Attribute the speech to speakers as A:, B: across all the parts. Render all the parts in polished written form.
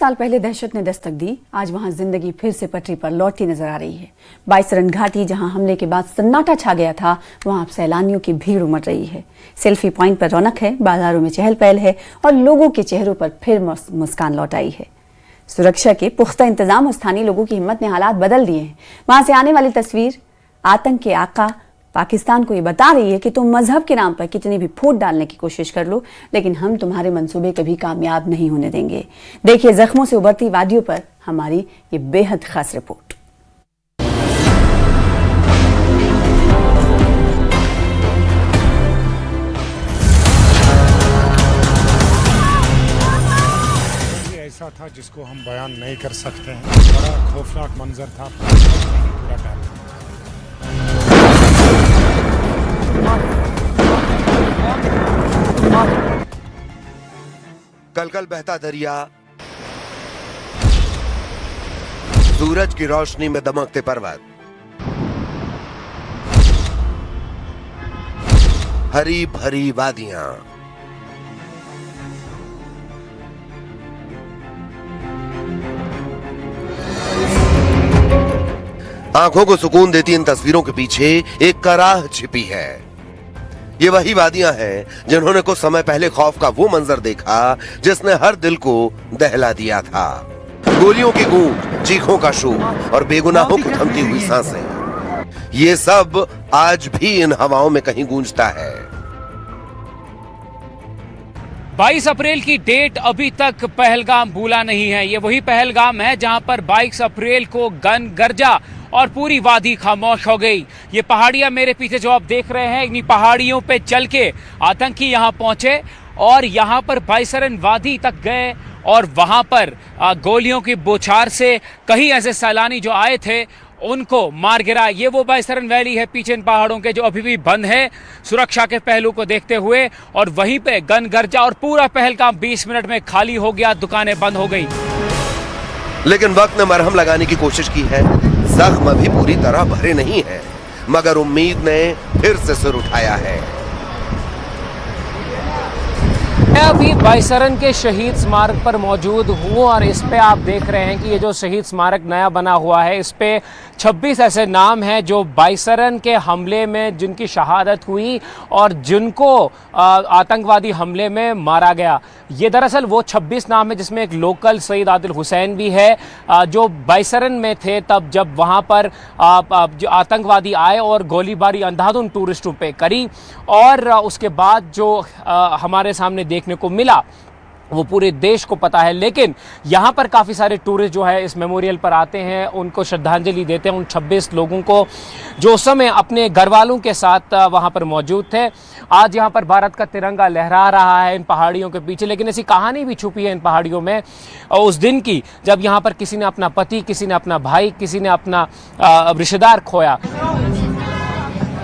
A: साल पहले दहशत ने दस्तक दी, आज वहां जिंदगी फिर से पटरी पर लौटती नजर आ रही है। बाईसरन घाटी, जहां हमले के बाद सन्नाटा छा गया था, वहां अब सैलानियों की भीड़ उमड़ रही है। सेल्फी पॉइंट पर रौनक है, बाजारों में चहल पहल है और लोगों के चेहरों पर फिर मुस्कान लौट आई है। सुरक्षा के पुख्ता इंतजाम और स्थानीय लोगों की हिम्मत ने हालात बदल दिए हैं। वहां से आने वाली तस्वीर आतंक के आका पाकिस्तान को ये बता रही है कि तुम मजहब के नाम पर कितनी भी फूट डालने की कोशिश कर लो, लेकिन हम तुम्हारे मंसूबे कभी कामयाब नहीं होने देंगे। देखिए जख्मों से उभरती वादियों पर हमारी ये बेहद खास रिपोर्ट।
B: ऐसा था जिसको हम बयान नहीं कर सकते हैं। बड़ा खौफनाक मंजर था। पूरा डाल
C: कलकल बहता दरिया, सूरज की रोशनी में दमकते पर्वत, हरी भरी वादियां, आंखों को सुकून देती इन तस्वीरों के पीछे एक कराह छिपी है। ये वही वादियां हैं जिन्होंने कुछ समय पहले खौफ का वो मंजर देखा जिसने हर दिल को दहला दिया था। गोलियों की गूंज, चीखों का शोर और बेगुनाहों की थमती हुई सांसें, ये सब आज भी इन हवाओं में कहीं गूंजता है।
D: 22 अप्रैल की डेट अभी तक पहलगाम भूला नहीं है। ये वही पहलगाम है जहां पर 22 अप्रैल को गन गरजा और पूरी वादी खामोश हो गई। ये पहाड़ियां मेरे पीछे जो आप देख रहे हैं, इन्हीं पहाड़ियों पे चल के आतंकी यहां पहुंचे और यहां पर बाईसरन वादी तक गए और वहां पर गोलियों की बौछार से कई ऐसे सैलानी जो आए थे उनको मार गिरा। ये वो बाईसरन वैली है पीछे इन पहाड़ों के, जो अभी भी बंद है सुरक्षा के पहलू को देखते हुए, और वहीं पे गन गरजा और पूरा पहलगाम 20 मिनट में खाली हो गया, दुकानें बंद हो गई।
C: लेकिन वक्त ने मरहम लगाने की कोशिश की है। जख्म अभी पूरी तरह भरे नहीं है, मगर उम्मीद ने फिर से सिर उठाया है।
D: मैं अभी बाईसरन के शहीद स्मारक पर मौजूद हूँ और इस पे आप देख रहे हैं कि ये जो शहीद स्मारक नया बना हुआ है, इस पे 26 ऐसे नाम हैं जो बाईसरन के हमले में जिनकी शहादत हुई और जिनको आतंकवादी हमले में मारा गया। ये दरअसल वो 26 नाम है जिसमें एक लोकल सईद आदिल हुसैन भी है, जो बाईसरन में थे तब जब वहाँ पर जो आतंकवादी आए और गोलीबारी अंधाधुंध टूरिस्टों पे करी, और उसके बाद जो हमारे सामने देखने को मिला वो पूरे देश को पता है। लेकिन यहाँ पर काफ़ी सारे टूरिस्ट जो है इस मेमोरियल पर आते हैं, उनको श्रद्धांजलि देते हैं, उन 26 लोगों को जो उस समय अपने घर वालों के साथ वहाँ पर मौजूद थे। आज यहाँ पर भारत का तिरंगा लहरा रहा है इन पहाड़ियों के पीछे, लेकिन ऐसी कहानी भी छुपी है इन पहाड़ियों में उस दिन की जब यहाँ पर किसी ने अपना पति, किसी ने अपना भाई, किसी ने अपना रिश्तेदार खोया।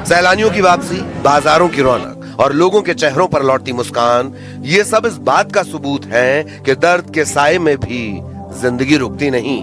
C: सैलानियों की वापसी, बाजारों की रौनक और लोगों के चेहरों पर लौटती मुस्कान, ये सब इस बात का सबूत है कि दर्द के साए में भी जिंदगी रुकती नहीं।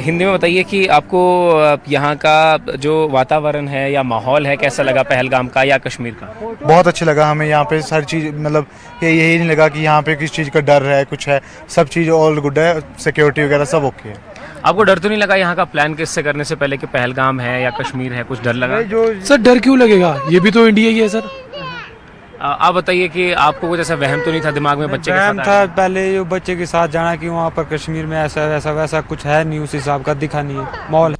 D: हिंदी में बताइए कि आपको यहाँ का जो वातावरण है या माहौल है कैसा लगा, पहलगाम का या कश्मीर का?
E: बहुत अच्छा लगा हमें। यहाँ पे हर चीज़, मतलब यही नहीं लगा कि यहाँ पे किसी चीज़ का डर है, कुछ है, सब चीज़ ऑल गुड है, सिक्योरिटी वगैरह सब ओके है।
D: आपको डर तो नहीं लगा यहाँ का प्लान किससे करने से पहले कि पहलगाम है या कश्मीर है, कुछ डर लगा?
F: सर डर क्यों लगेगा, ये भी तो इंडिया ही है सर।
D: आप बताइए कि आपको कुछ ऐसा वहम तो नहीं था दिमाग में बच्चे के साथ?
F: था पहले जो बच्चे के साथ जाना कि वहाँ पर कश्मीर में ऐसा वैसा वैसा कुछ है नहीं, उस हिसाब का दिखा नहीं है माहौल।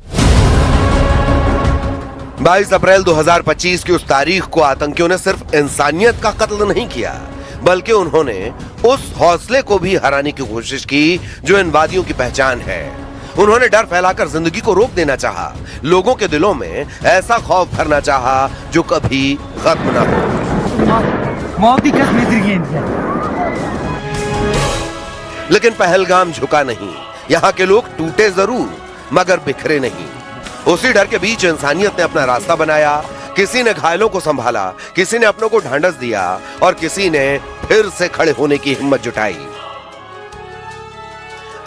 C: 22 अप्रैल 2025 की उस तारीख को आतंकियों ने सिर्फ इंसानियत का कत्ल नहीं किया, बल्कि उन्होंने उस हौसले को भी हराने की कोशिश की जो इन वादियों की पहचान है। उन्होंने डर फैलाकर जिंदगी को रोक देना चाहा, लोगों के दिलों में ऐसा खौफ भरना चाहा जो कभी खत्म न हो। लेकिन पहलगाम झुका नहीं। यहाँ के लोग टूटे जरूर मगर बिखरे नहीं। उसी डर के बीच इंसानियत ने अपना रास्ता बनाया। किसी ने घायलों को संभाला, किसी ने अपनों को ढांढस दिया और किसी ने फिर से खड़े होने की हिम्मत जुटाई।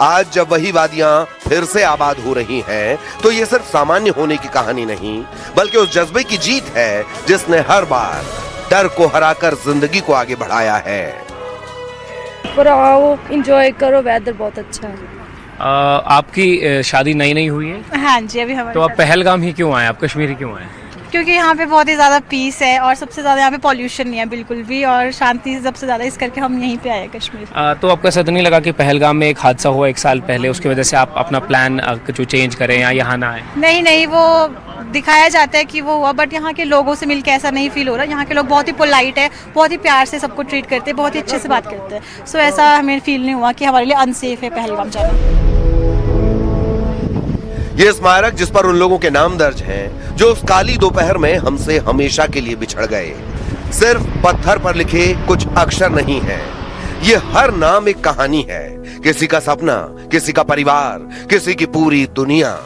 C: आज जब वही वादियां फिर से आबाद हो रही हैं, तो ये सिर्फ सामान्य होने की कहानी नहीं, बल्कि उस जज्बे की जीत है जिसने हर बार डर को हराकर जिंदगी को आगे बढ़ाया है।
G: ऊपर आओ, इंजॉय करो, वेदर बहुत अच्छा है।
D: आपकी शादी नई नई हुई है,
H: हाँ जी, अभी हमारे
D: तो आप पहलगाम ही क्यों आए, आप कश्मीर ही क्यों आए?
H: क्योंकि यहाँ पे बहुत ही ज़्यादा पीस है और सबसे ज़्यादा यहाँ पे पॉल्यूशन नहीं है बिल्कुल भी, और शांति सबसे ज़्यादा, इस करके हम यहीं पे आए कश्मीर।
D: तो आपको ऐसा तो नहीं लगा कि पहलगाम में एक हादसा हुआ 1 साल पहले, उसकी वजह से आप अपना प्लान जो चेंज करें या यहाँ ना आए?
H: नहीं, वो दिखाया जाता है कि वो हुआ, बट यहाँ के लोगों से मिलके ऐसा नहीं फील हो रहा। यहाँ के लोग बहुत ही पोलाइट है, बहुत ही प्यार से सबको ट्रीट करते हैं, बहुत ही अच्छे से बात करते हैं। सो ऐसा हमें फील नहीं हुआ कि हमारे लिए अनसेफ है पहलगाम जाना।
C: ये स्मारक जिस पर उन लोगों के नाम दर्ज हैं जो उस काली दोपहर में हमसे हमेशा के लिए बिछड़ गए, सिर्फ पत्थर पर लिखे कुछ अक्षर नहीं है। ये हर नाम एक कहानी है, किसी का सपना, किसी का परिवार, किसी की पूरी दुनिया।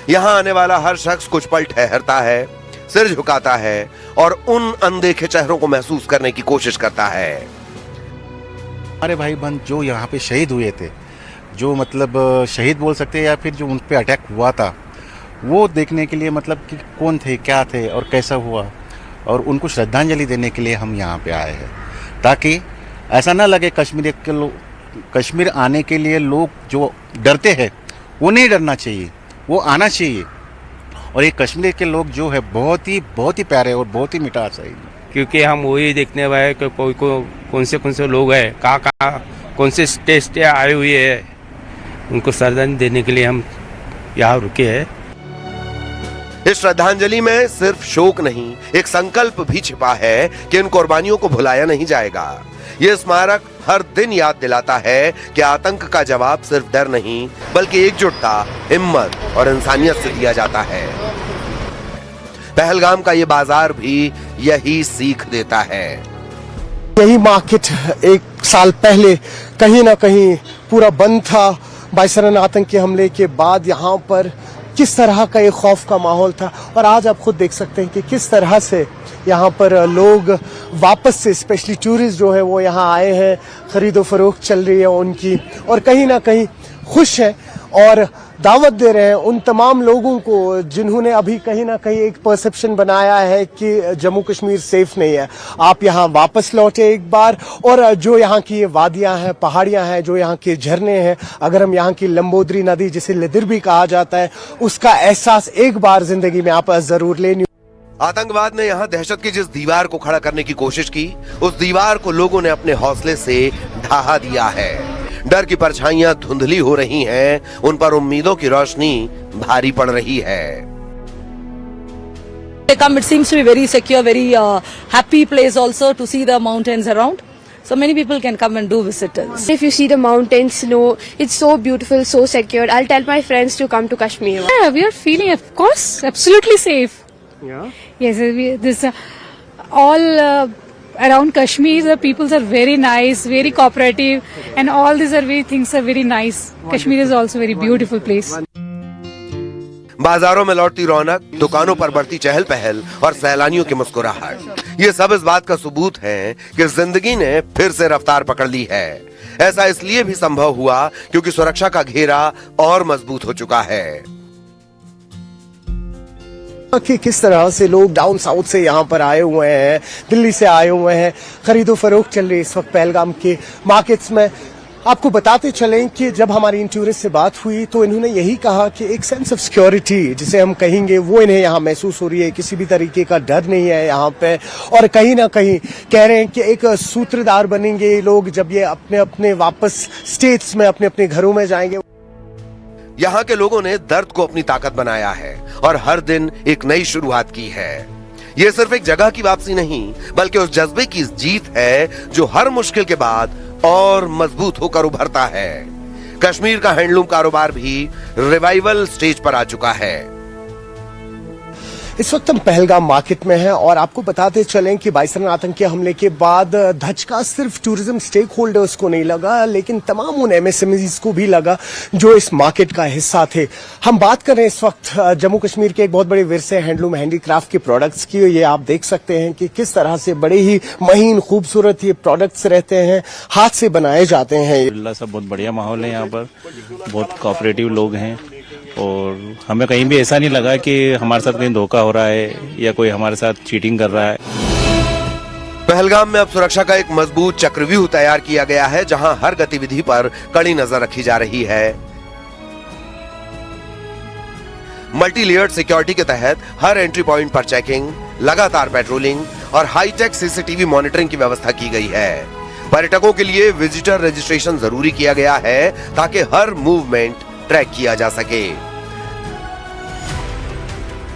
C: यहाँ आने वाला हर शख्स कुछ पल ठहरता है, सिर झुकाता है और उन अनदेखे चेहरों को महसूस करने की कोशिश करता है।
I: हमारे भाई बहन जो यहाँ पे शहीद हुए थे, जो मतलब शहीद बोल सकते हैं या फिर जो उन पे अटैक हुआ था, वो देखने के लिए मतलब कि कौन थे, क्या थे और कैसा हुआ, और उनको श्रद्धांजलि देने के लिए हम यहाँ पे आए हैं, ताकि ऐसा ना लगे कश्मीर आने के लिए लोग जो डरते हैं वो नहीं डरना चाहिए, वो आना चाहिए। और ये कश्मीर के लोग जो है बहुत ही प्यारे और बहुत ही मिठास है,
F: क्योंकि हम वही देखने वाले कि कौन से लोग हैं, कहाँ कौन से स्टेट से आए हुए हैं, उनको श्रद्धांजलि देने के लिए हम यहाँ रुके हैं।
C: इस श्रद्धांजलि में सिर्फ शोक नहीं, एक संकल्प भी छिपा है कि इन कुर्बानियों को भुलाया नहीं जाएगा। ये स्मारक हर दिन याद दिलाता है कि आतंक का जवाब सिर्फ डर नहीं, बल्कि एकजुटता, हिम्मत और इंसानियत से दिया जाता है। पहलगाम का ये बाजार भी यही सीख देता है।
J: यही मार्केट 1 साल पहले कहीं ना कहीं पूरा बंद था। बाइसरन आतंकी हमले के बाद यहाँ पर किस तरह का एक खौफ का माहौल था, और आज आप खुद देख सकते हैं कि किस तरह से यहाँ पर लोग वापस से, स्पेशली टूरिस्ट जो है वो यहाँ आए हैं, खरीदो फरोख्त चल रही है उनकी, और कहीं ना कहीं खुश हैं और दावत दे रहे हैं उन तमाम लोगों को जिन्होंने अभी कहीं ना कहीं एक परसेप्शन बनाया है कि जम्मू कश्मीर सेफ नहीं है। आप यहाँ वापस लौटे एक बार, और जो यहाँ की ये वादियां हैं, पहाड़ियां हैं, जो यहाँ के झरने हैं, अगर हम यहाँ की लंबोदरी नदी जिसे लिदिर भी कहा जाता है, उसका एहसास एक बार जिंदगी में आप जरूर लें।
C: आतंकवाद ने यहाँ दहशत की जिस दीवार को खड़ा करने की कोशिश की, उस दीवार को लोगों ने अपने हौसले से ढहा दिया है। डर की परछाइयां धुंधली हो रही हैं, उन पर उम्मीदों की रोशनी भारी पड़ रही है।
K: It seems to be very secure, very happy place also to see the mountains around. So many people can come and do visitors.
G: If you see the mountains, snow, it's so beautiful, so secure. I'll tell my friends to come to Kashmir.
L: Yeah, we are feeling, of course, absolutely safe. Yeah. Yes, this all around Kashmir, the peoples are very nice, very cooperative, and all these things are very nice. Kashmir is also a very beautiful place.
C: बाजारों में लौटती रौनक, दुकानों पर बढ़ती चहल पहल और सैलानियों की मुस्कुराहट, ये सब इस बात का सबूत है कि जिंदगी ने फिर से रफ्तार पकड़ ली है। ऐसा इसलिए भी संभव हुआ क्योंकि सुरक्षा का घेरा और मजबूत हो चुका है।
J: कि किस तरह से लोग डाउन साउथ से यहाँ पर आए हुए हैं, दिल्ली से आए हुए हैं, खरीदो फरोख्त चल रही है इस वक्त पहलगाम के मार्केट्स में। आपको बताते चलें कि जब हमारी इन टूरिस्ट से बात हुई तो इन्होंने यही कहा कि एक सेंस ऑफ सिक्योरिटी जिसे हम कहेंगे वो इन्हें यहाँ महसूस हो रही है, किसी भी तरीके का डर नहीं है यहाँ पे, और कहीं ना कहीं कह रहे हैं कि एक सूत्रधार बनेंगे लोग जब ये अपने अपने वापस स्टेट्स में, अपने अपने घरों में जाएंगे।
C: यहाँ के लोगों ने दर्द को अपनी ताकत बनाया है और हर दिन एक नई शुरुआत की है। ये सिर्फ एक जगह की वापसी नहीं, बल्कि उस जज्बे की जीत है जो हर मुश्किल के बाद और मजबूत होकर उभरता है। कश्मीर का हैंडलूम कारोबार भी रिवाइवल स्टेज पर आ चुका है।
J: इस वक्त हम पहलगाम मार्केट में हैं और आपको बताते चलें कि बाइसरन आतंकी हमले के बाद धचका सिर्फ टूरिज्म स्टेक होल्डर्स को नहीं लगा, लेकिन तमाम उन एमएसएमईज को भी लगा जो इस मार्केट का हिस्सा थे। हम बात कर रहे हैं इस वक्त जम्मू कश्मीर के एक बहुत बड़े विरसे हैंडलूम हैंडीक्राफ्ट के प्रोडक्ट्स की। ये आप देख सकते हैं कि किस तरह से बड़े ही महीन खूबसूरत ये प्रोडक्ट्स रहते हैं, हाथ से बनाए जाते हैं।
M: सब बहुत बढ़िया माहौल है यहाँ पर, बहुत कोऑपरेटिव लोग हैं और हमें कहीं भी ऐसा नहीं लगा कि हमारे साथ कहीं धोखा हो रहा है या कोई हमारे साथ चीटिंग कर रहा है।
C: पहलगाम में अब सुरक्षा का एक मजबूत चक्रव्यूह तैयार किया गया है, जहां हर गतिविधि पर कड़ी नजर रखी जा रही है। मल्टी लेयर्ड सिक्योरिटी के तहत हर एंट्री पॉइंट पर चेकिंग, लगातार पेट्रोलिंग और हाईटेक सीसीटीवी मॉनिटरिंग की व्यवस्था की गई है। पर्यटकों के लिए विजिटर रजिस्ट्रेशन जरूरी किया गया है ताकि हर मूवमेंट ट्रैक किया जा सके।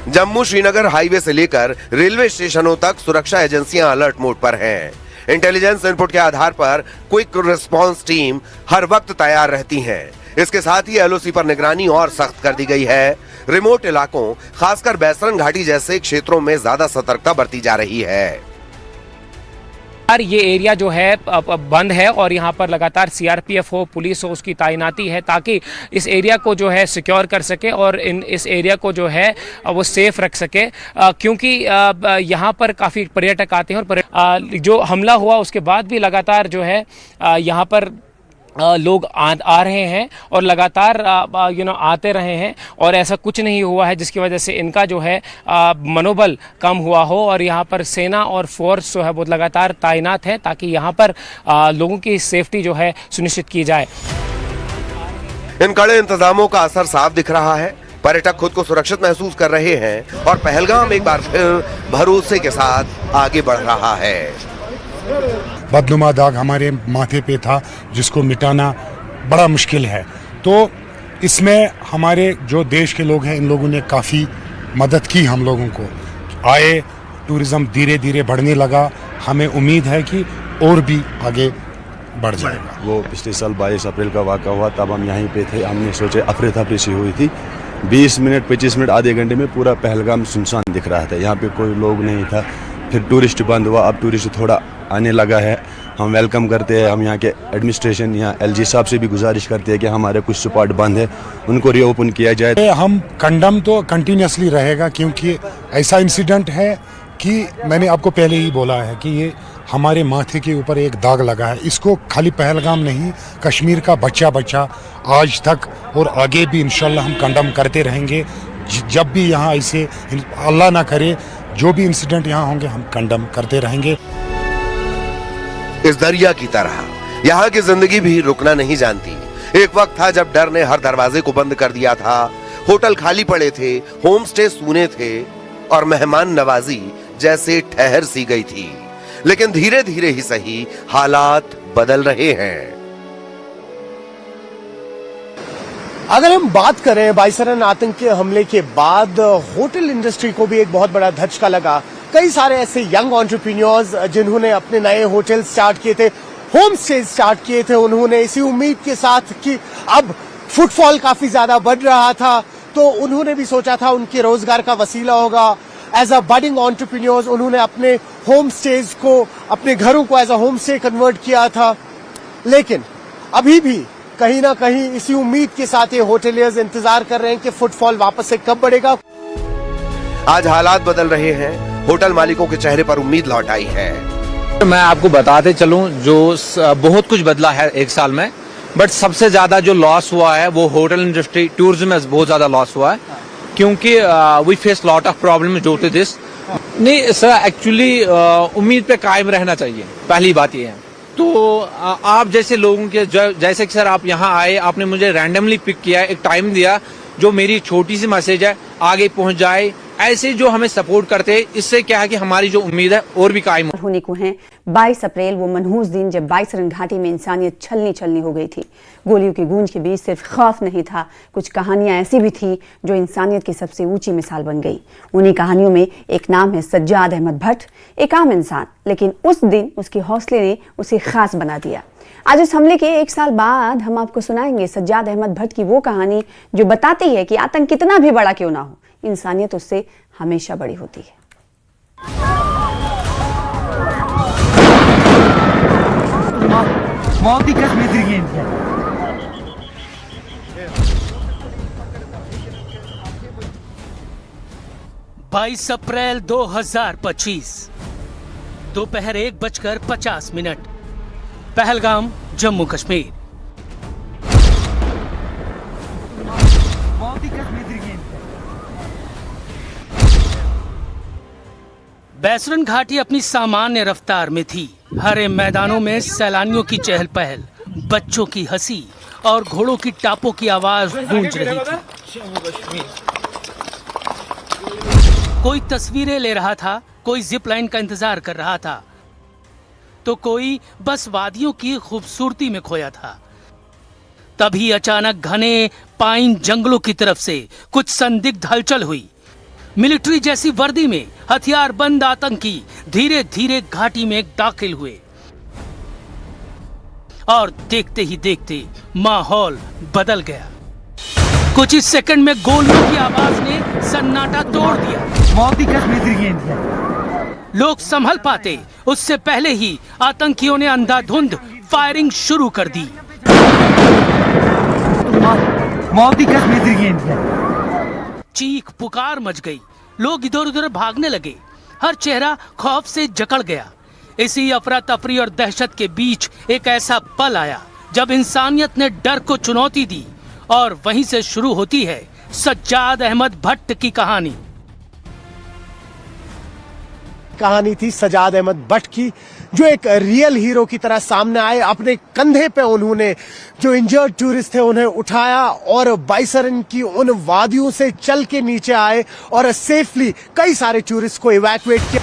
C: जम्मू श्रीनगर हाईवे से लेकर रेलवे स्टेशनों तक सुरक्षा एजेंसियां अलर्ट मोड पर हैं। इंटेलिजेंस इनपुट के आधार पर क्विक रिस्पांस टीम हर वक्त तैयार रहती हैं। इसके साथ ही एलओसी पर निगरानी और सख्त कर दी गई है। रिमोट इलाकों, खासकर बैसरन घाटी जैसे क्षेत्रों में ज्यादा सतर्कता बरती जा रही है।
D: ये एरिया जो है बंद है और यहाँ पर लगातार सीआरपीएफ हो, पुलिस हो, उसकी तैनाती है ताकि इस एरिया को जो है सिक्योर कर सके और इस एरिया को जो है वो सेफ रख सके, क्योंकि यहाँ पर काफ़ी पर्यटक आते हैं और जो हमला हुआ उसके बाद भी लगातार जो है यहाँ पर लोग आ रहे हैं और लगातार आते रहे हैं और ऐसा कुछ नहीं हुआ है जिसकी वजह से इनका जो है मनोबल कम हुआ हो। और यहाँ पर सेना और फोर्स जो है वो लगातार तैनात है ताकि यहाँ पर लोगों की सेफ्टी जो है सुनिश्चित की जाए।
C: इन कड़े इंतजामों का असर साफ दिख रहा है। पर्यटक खुद को सुरक्षित महसूस कर रहे हैं और पहलगाम एक बार फिर भरोसे के साथ आगे बढ़ रहा है।
B: बदनुमा दाग हमारे माथे पे था जिसको मिटाना बड़ा मुश्किल है, तो इसमें हमारे जो देश के लोग हैं इन लोगों ने काफ़ी मदद की हम लोगों को। आए, टूरिज़्म धीरे धीरे बढ़ने लगा, हमें उम्मीद है कि और भी आगे बढ़ जाएगा।
N: वो पिछले साल 22 अप्रैल का वाक़ा हुआ, तब हम यहीं पे थे। हमने सोचे अफरे तफरी सी हुई थी। 20 मिनट 25 मिनट आधे घंटे में पूरा पहलगाम सुनसान दिख रहा था, यहाँ पे कोई लोग नहीं था। फिर टूरिस्ट बंद हुआ, अब टूरिस्ट थोड़ा आने लगा है। हम वेलकम करते हैं। हम यहाँ के एडमिनिस्ट्रेशन, यहाँ एलजी साहब से भी गुजारिश करते हैं कि हमारे कुछ स्पॉट बंद है उनको रीओपन किया जाए।
B: हम कंडम तो कंटिन्यूसली रहेगा, क्योंकि ऐसा इंसिडेंट है कि मैंने आपको पहले ही बोला है कि ये हमारे माथे के ऊपर एक दाग लगा है। इसको खाली पहलगाम नहीं, कश्मीर का बच्चा बच्चा आज तक और आगे भी इंशाल्लाह हम कंडम करते रहेंगे। जब भी यहाँ ऐसे अल्लाह ना करे जो भी इंसिडेंट यहाँ होंगे हम कंडम करते रहेंगे।
C: इस दरिया की तरह यहाँ की जिंदगी भी रुकना नहीं जानती। एक वक्त था जब डर ने हर दरवाजे को बंद कर दिया था। होटल खाली पड़े थे, होम स्टे सूने थे और मेहमान नवाजी जैसे ठहर सी गई थी। लेकिन धीरे धीरे ही सही हालात बदल रहे हैं।
J: अगर हम बात करें बाइसरन आतंकी हमले के बाद होटल इंडस्ट्री को भी एक बहुत बड़ा धचका लगा। कई सारे ऐसे यंग एंटरप्रेन्योर्स जिन्होंने अपने नए होटल स्टार्ट किए थे, होम स्टे स्टार्ट किए थे, उन्होंने इसी उम्मीद के साथ कि अब फुटफॉल काफी ज्यादा बढ़ रहा था तो उन्होंने भी सोचा था उनके रोजगार का वसीला होगा। एज अ बडिंग एंटरप्रेन्योर्स उन्होंने अपने होम स्टेज को, अपने घरों को as a home stay convert किया था। लेकिन अभी भी कहीं ना कहीं इसी उम्मीद के साथ ये होटलियर्स इंतजार कर रहे हैं कि फुटफॉल वापस से कब बढ़ेगा।
C: आज हालात बदल रहे हैं, होटल मालिकों के चेहरे पर उम्मीद लौट आई है।
O: मैं आपको बताते चलूं जो बहुत कुछ बदला है एक साल में, बट सबसे ज्यादा जो लॉस हुआ है वो होटल इंडस्ट्री, टूरिज्म में बहुत ज्यादा लॉस हुआ है, क्योंकि we face lot of problem due to this. नहीं सर, एक्चुअली उम्मीद पे कायम रहना चाहिए, पहली बात ये है। तो आप जैसे लोगों के जैसे कि सर आप यहाँ आए, आपने मुझे रैंडमली पिक किया, एक टाइम दिया, जो मेरी छोटी सी मैसेज है आगे पहुंच जाए, ऐसे जो हमें सपोर्ट करते हैं, इससे क्या है कि हमारी जो उम्मीद है और भी कायम
A: होने को है। 22 अप्रैल वो मनहूस दिन जब बाइसरन घाटी में इंसानियत छलनी छलनी हो गई थी। गोलियों की गूंज के बीच सिर्फ खौफ नहीं था, कुछ कहानियां ऐसी भी थी जो इंसानियत की सबसे ऊंची मिसाल बन गई। उन्हीं कहानियों में एक नाम है सज्जाद अहमद भट्ट, एक आम इंसान, लेकिन उस दिन उसके हौसले ने उसे खास बना दिया। आज उस हमले के 1 साल बाद हम आपको सुनाएंगे सज्जाद अहमद भट्ट की वो कहानी जो बताती है कि आतंक कितना भी बड़ा क्यों ना हो, इंसानियत उससे हमेशा बड़ी होती है।
P: बाईस अप्रैल 2025 दोपहर 1:50 पहलगाम, जम्मू कश्मीर। बैसरन घाटी अपनी सामान्य रफ्तार में थी। हरे मैदानों में सैलानियों की चहल पहल, बच्चों की हंसी और घोड़ों की टापों की आवाज गूंज रही थी। कोई तस्वीरें ले रहा था, कोई जिप लाइन का इंतजार कर रहा था, तो कोई बस वादियों की खूबसूरती में खोया था। तभी अचानक घने पाइन जंगलों की तरफ से कुछ संदिग्ध हलचल हुई। मिलिट्री जैसी वर्दी में हथियारबंद आतंकी धीरे धीरे घाटी में दाखिल हुए और देखते ही देखते माहौल बदल गया। कुछ ही सेकंड में गोलियों की आवाज ने सन्नाटा तोड़ दिया। लोग संभल पाते उससे पहले ही आतंकियों ने अंधाधुंध फायरिंग शुरू कर दी। चीख पुकार मच गई, लोग इधर उधर भागने लगे, हर चेहरा खौफ से जकड़ गया। इसी अफरा तफरी और दहशत के बीच एक ऐसा पल आया जब इंसानियत ने डर को चुनौती दी, और वहीं से शुरू होती है सज्जाद अहमद भट्ट की कहानी।
J: कहानी थी सज्जाद अहमद भट्ट की, जो एक रियल हीरो की तरह सामने आए। अपने कंधे पे उन्होंने जो इंजर्ड टूरिस्ट थे उन्हें उठाया और बाइसरन की उन वादियों से चल के नीचे आए और सेफली कई सारे टूरिस्ट को इवैक्यूएट किया।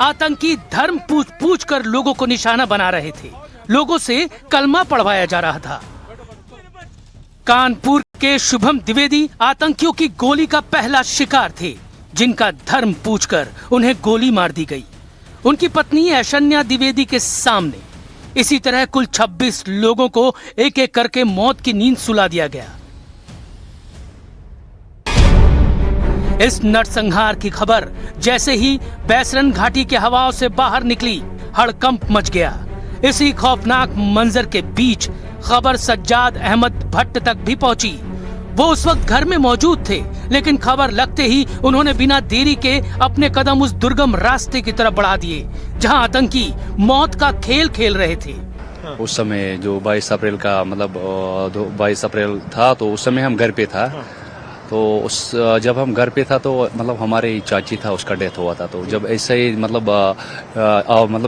P: आतंकी धर्म पूछ कर लोगों को निशाना बना रहे थे, लोगों से कलमा पढ़वाया जा रहा था। कानपुर के शुभम द्विवेदी आतंकियों की गोली का पहला शिकार थे, जिनका धर्म पूछकर उन्हें गोली मार दी गई। उनकी पत्नी ऐशन्या द्विवेदी के सामने इसी तरह कुल 26 लोगों को एक एक करके मौत की नींद सुला दिया गया। इस नरसंहार की खबर जैसे ही बैसरन घाटी के हवाओं से बाहर निकली, हड़कंप मच गया। इसी खौफनाक मंजर के बीच खबर सज्जाद अहमद भट्ट तक भी पहुंची। वो उस वक्त घर में मौजूद थे, लेकिन खबर लगते ही उन्होंने बिना देरी के अपने कदम उस दुर्गम रास्ते की तरफ बढ़ा दिए जहां आतंकी मौत का खेल खेल रहे थे।
M: उस समय जो 22 अप्रैल का मतलब 22 अप्रैल था, तो उस समय हम घर पे था। तो जब हम घर पे था तो मतलब हमारे चाची था, उसका डेथ हुआ था। तो जब ऐसे ही मतलब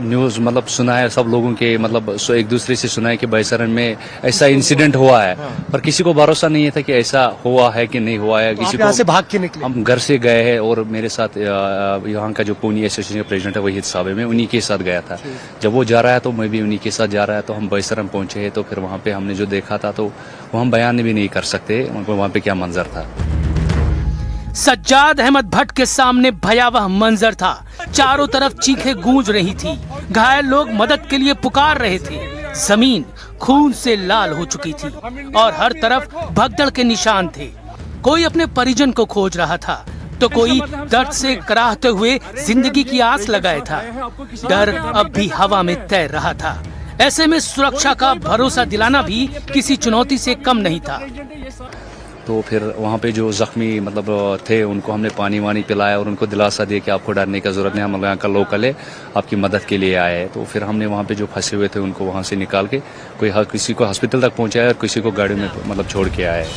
M: न्यूज़ मतलब सुना है सब लोगों के, मतलब एक दूसरे से सुना है कि बैसरन में ऐसा इंसिडेंट हुआ है, पर किसी को भरोसा नहीं था कि ऐसा हुआ है कि नहीं हुआ है। किसी को
J: से भाग के निकले,
M: हम घर से गए हैं और मेरे साथ यहाँ का जो पूनी एसोसिएशन का प्रेसिडेंट है वहीद साहब है, मैं उन्हीं के साथ गया था। जब वो जा रहा है तो मैं भी उन्हीं के साथ जा रहा है। तो हम बैसरन पहुंचे हैं, तो फिर वहाँ पे हमने जो देखा था तो वो हम बयान भी नहीं कर सकते वहाँ पे क्या मंजर था।
P: सज्जाद अहमद भट्ट के सामने भयावह मंजर था। चारों तरफ चीखें गूंज रही थी, घायल लोग मदद के लिए पुकार रहे थे। जमीन खून से लाल हो चुकी थी और हर तरफ भगदड़ के निशान थे। कोई अपने परिजन को खोज रहा था, तो कोई दर्द से कराहते हुए जिंदगी की आस लगाए था। डर अब भी हवा में तैर रहा था। ऐसे में सुरक्षा का भरोसा दिलाना भी किसी चुनौती से कम नहीं था।
M: तो फिर वहाँ पे जो जख्मी मतलब थे उनको हमने पानी वानी पिलाया और उनको दिलासा दिया कि आपको डरने का जरूरत नहीं, हम यहाँ का लोकल है, आपकी मदद के लिए आए हैं। तो फिर हमने वहाँ पे जो फंसे हुए थे उनको वहाँ से निकाल के किसी को हॉस्पिटल तक पहुँचाया और किसी को गाड़ी में मतलब छोड़ के आए।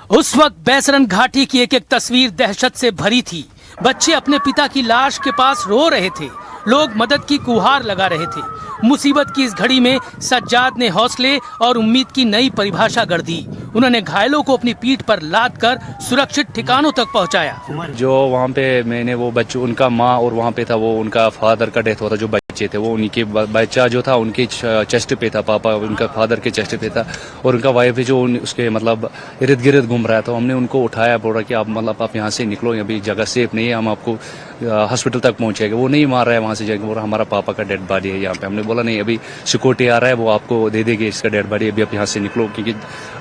P: उस वक्त बैसरन घाटी की एक एक तस्वीर दहशत से भरी थी। बच्चे अपने पिता की लाश के पास रो रहे थे, लोग मदद की गुहार लगा रहे थे। मुसीबत की इस घड़ी में सज्जाद ने हौसले और उम्मीद की नई परिभाषा गढ़ दी। उन्होंने घायलों को अपनी पीठ पर लाद कर सुरक्षित ठिकानों तक पहुंचाया।
M: जो वहाँ पे मैंने वो बच्चों, उनका माँ और वहाँ पे था वो उनका फादर का डेथ हुआ था, जो बच्चे थे वो उन्हीं के बच्चा जो था उनके चेस्ट पे था, पापा उनका फादर के चेस्ट पे था, और उनका वाइफ भी जो उसके मतलब इर्द गिर्द घूम रहा था। हमने उनको उठाया, बोला कि आप मतलब आप यहाँ से निकलो, अभी जगह सेफ नहीं है, हम आपको हॉस्पिटल तक पहुँचेंगे। वो नहीं मार रहा है, वहाँ से जाएंगे, बोला हमारा पापा का डेड बॉडी है यहाँ पे। हमने बोला नहीं, अभी सिक्योरिटी आ रहा है, वो आपको दे देगी इसका डेड बॉडी, अभी आप यहाँ से निकलो, क्योंकि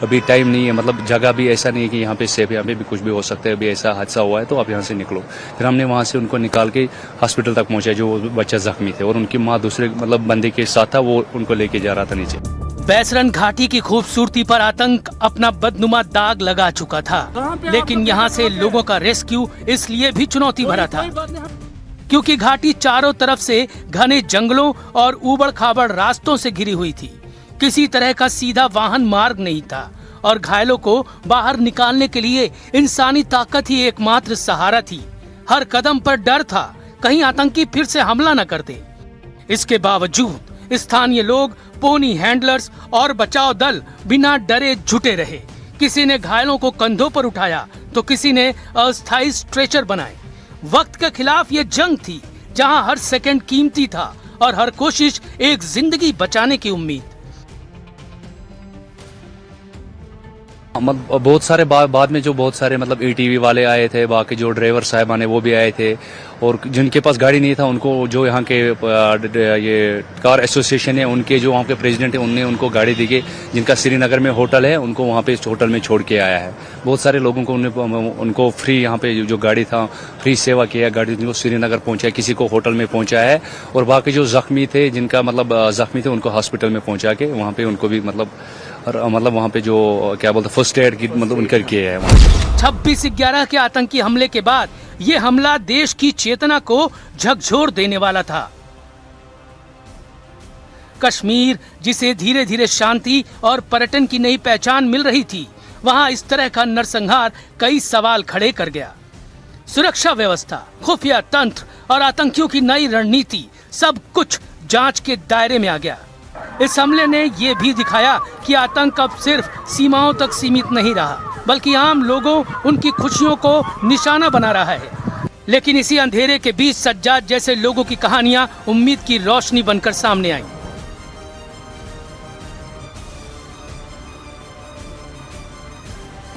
M: अभी टाइम नहीं है, मतलब जगह भी ऐसा नहीं है कि यहाँ पे सेफ है, यहाँ पे भी कुछ भी हो सकता है, अभी ऐसा हादसा हुआ है तो आप यहाँ से निकलो। फिर हमने वहाँ से उनको निकाल के हॉस्पिटल तक पहुँचाया, जो बच्चा जख्मी थे, और उनकी माँ दूसरे मतलब बंदे के साथ था, वो उनको लेके जा रहा था नीचे।
P: बैसरन घाटी की खूबसूरती पर आतंक अपना बदनुमा दाग लगा चुका था, लेकिन यहाँ से लोगों का रेस्क्यू इसलिए भी चुनौती भरा था क्योंकि घाटी चारों तरफ से घने जंगलों और ऊबड़ खाबड़ रास्तों से घिरी हुई थी। किसी तरह का सीधा वाहन मार्ग नहीं था और घायलों को बाहर निकालने के लिए इंसानी ताकत ही एकमात्र सहारा थी। हर कदम पर डर था कहीं आतंकी फिर से हमला न कर दे। इसके बावजूद स्थानीय लोग, पोनी हैंडलर्स और बचाव दल बिना डरे जुटे रहे। किसी ने घायलों को कंधों पर उठाया तो किसी ने अस्थायी स्ट्रेचर बनाए। वक्त के खिलाफ ये जंग थी जहां हर सेकंड कीमती था और हर कोशिश एक जिंदगी बचाने की उम्मीद।
M: बहुत सारे बाद में जो बहुत सारे मतलब ईटीवी वाले आए थे, बाकी जो ड्राइवर साहबान वो भी आए थे, और जिनके पास गाड़ी नहीं था उनको जो यहाँ के ये कार एसोसिएशन है उनके जो वहाँ के प्रेसिडेंट है उनने उनको गाड़ी दी गई, जिनका श्रीनगर में होटल है उनको वहाँ पे इस होटल में छोड़ के आया है। बहुत सारे लोगों को उनको फ्री यहाँ पे जो गाड़ी था फ्री सेवा किया, गाड़ी उनको श्रीनगर पहुँचाया, किसी को होटल में पहुँचाया है, और बाकी जो जख्मी थे जिनका मतलब जख्मी थे उनको हॉस्पिटल में पहुँचा के वहाँ पे उनको भी मतलब वहाँ पे जो क्या बोलते फर्स्ट एड की मतलब उनकर किए हैं।
P: 26/11 के आतंकी हमले के बाद ये हमला देश की चेतना को झकझोर देने वाला था। कश्मीर, जिसे धीरे धीरे शांति और पर्यटन की नई पहचान मिल रही थी, वहां इस तरह का नरसंहार कई सवाल खड़े कर गया। सुरक्षा व्यवस्था, खुफिया तंत्र और आतंकियों की नई रणनीति, सब कुछ जांच के दायरे में आ गया। इस हमले ने ये भी दिखाया कि आतंक अब सिर्फ सीमाओं तक सीमित नहीं रहा, बल्कि आम लोगों, उनकी खुशियों को निशाना बना रहा है। लेकिन इसी अंधेरे के बीच सज्जाद जैसे लोगों की कहानियां उम्मीद की रोशनी बनकर सामने आई।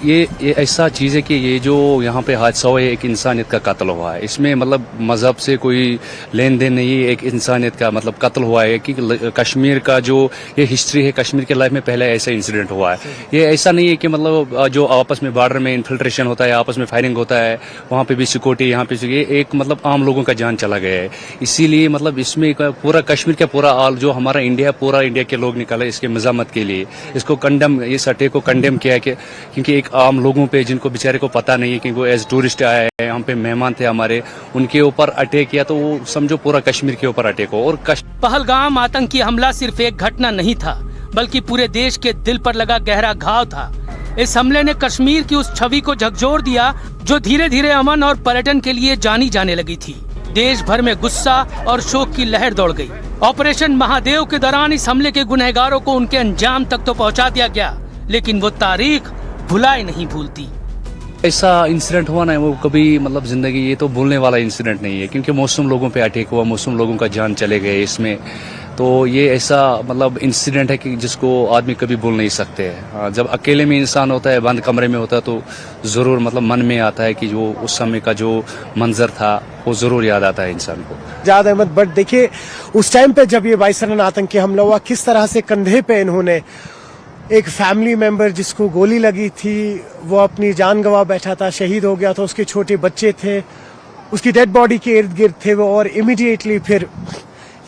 M: ये ऐसा चीज़ है कि ये जो यहाँ पे हादसा हुआ है एक इंसानियत का कत्ल हुआ है। इसमें मतलब मज़हब से कोई लेन देन नहीं है, एक इंसानियत का मतलब कत्ल हुआ है कि कश्मीर का जो ये हिस्ट्री है, कश्मीर के लाइफ में पहले ऐसा इंसिडेंट हुआ है। ये ऐसा नहीं है कि मतलब जो आपस में बॉर्डर में इन्फिल्ट्रेशन होता है, आपस में फायरिंग होता है, वहाँ पे भी सिक्योरिटी, यहाँ पे ये एक मतलब आम लोगों का जान चला गया है। इसीलिए मतलब इसमें पूरा कश्मीर का पूरा आल जो हमारा इंडिया, पूरा इंडिया के लोग निकले इसके मज़ामत के लिए, इसको कंडेम, इस अटैक को कंडेम किया है क्योंकि एक आम लोगों पे जिनको बेचारे को पता नहीं है कि वो एज टूरिस्ट आए हैं, यहाँ पे मेहमान थे हमारे, उनके ऊपर अटैक किया, तो वो समझो पूरा कश्मीर के ऊपर अटैक हो। और
P: पहलगाम आतंकी हमला सिर्फ एक घटना नहीं था, बल्कि पूरे देश के दिल पर लगा गहरा घाव था। इस हमले ने कश्मीर की उस छवि को झकझोर दिया जो धीरे धीरे अमन और पर्यटन के लिए जानी जाने लगी थी। देश भर में गुस्सा और शोक की लहर दौड़ गई। ऑपरेशन महादेव के दौरान इस हमले के गुनहगारों को उनके अंजाम तक तो पहुंचा दिया गया, लेकिन वो तारीख भुलाए नहीं भूलती।
M: ऐसा इंसिडेंट हुआ ना, वो कभी मतलब जिंदगी ये तो भूलने वाला इंसिडेंट नहीं है, क्योंकि मौसम लोगों पे अटैक हुआ, मौसम लोगों का जान चले गए इसमें। तो ये ऐसा मतलब इंसिडेंट है कि जिसको आदमी कभी भूल नहीं सकते हैं। जब अकेले में इंसान होता है, बंद कमरे में होता है, तो ज़रूर मतलब मन में आता है कि जो उस समय का जो मंजर था वो ज़रूर याद आता है इंसान को।
J: जाद अहमद बट देखिए उस टाइम पे जब ये 22 रन आतंकी हमला हुआ, किस तरह से कंधे पे इन्होंने एक फैमिली मेंबर जिसको गोली लगी थी, वो अपनी जान गंवा बैठा था, शहीद हो गया था, उसके छोटे बच्चे थे, उसकी डेड बॉडी के इर्द गिर्द थे वो, और इमीडिएटली फिर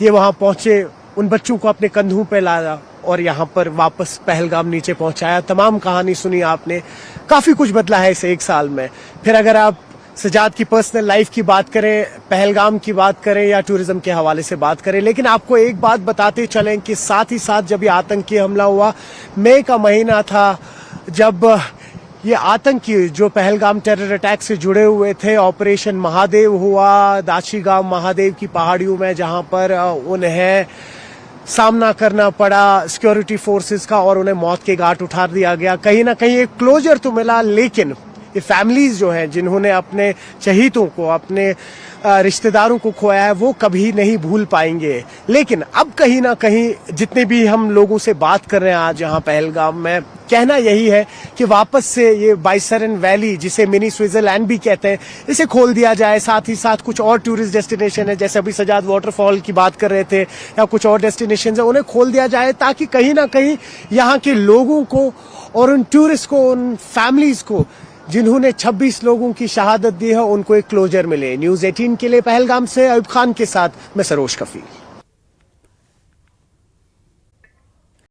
J: ये वहां पहुंचे, उन बच्चों को अपने कंधों पे लाया और यहाँ पर वापस पहलगाम नीचे पहुंचाया। तमाम कहानी सुनी आपने, काफी कुछ बदला है इस एक साल में। फिर अगर आप सजाद की पर्सनल लाइफ की बात करें, पहलगाम की बात करें या टूरिज्म के हवाले से बात करें, लेकिन आपको एक बात बताते चलें कि साथ ही साथ जब ये आतंकी हमला हुआ, मई का महीना था, जब ये आतंकी जो पहलगाम टेरर अटैक से जुड़े हुए थे, ऑपरेशन महादेव हुआ दाशीगांव महादेव की पहाड़ियों में, जहां पर उन्हें सामना करना पड़ा सिक्योरिटी फोर्सेस का और उन्हें मौत के घाट उतार दिया गया। कहीं ना कहीं एक क्लोजर तो मिला, लेकिन ये फैमिलीज जो हैं जिन्होंने अपने शहीदों को, अपने रिश्तेदारों को खोया है, वो कभी नहीं भूल पाएंगे। लेकिन अब कहीं ना कहीं जितने भी हम लोगों से बात कर रहे हैं आज यहाँ पहलगाम में, कहना यही है कि वापस से ये 22 रन वैली, जिसे मिनी स्विट्जरलैंड भी कहते हैं, इसे खोल दिया जाए। साथ ही साथ कुछ और टूरिस्ट डेस्टिनेशन है, जैसे अभी सजाद वाटरफॉल की बात कर रहे थे, या कुछ और डेस्टिनेशन है, उन्हें खोल दिया जाए ताकि कहीं ना कहीं यहाँ के लोगों को और उन टूरिस्ट को, उन फैमिलीज को जिन्होंने 26 लोगों की शहादत दी है, उनको एक क्लोजर मिले। न्यूज़ 18 के लिए पहलगाम से अयूब खान के साथ मैं सरोज कफी।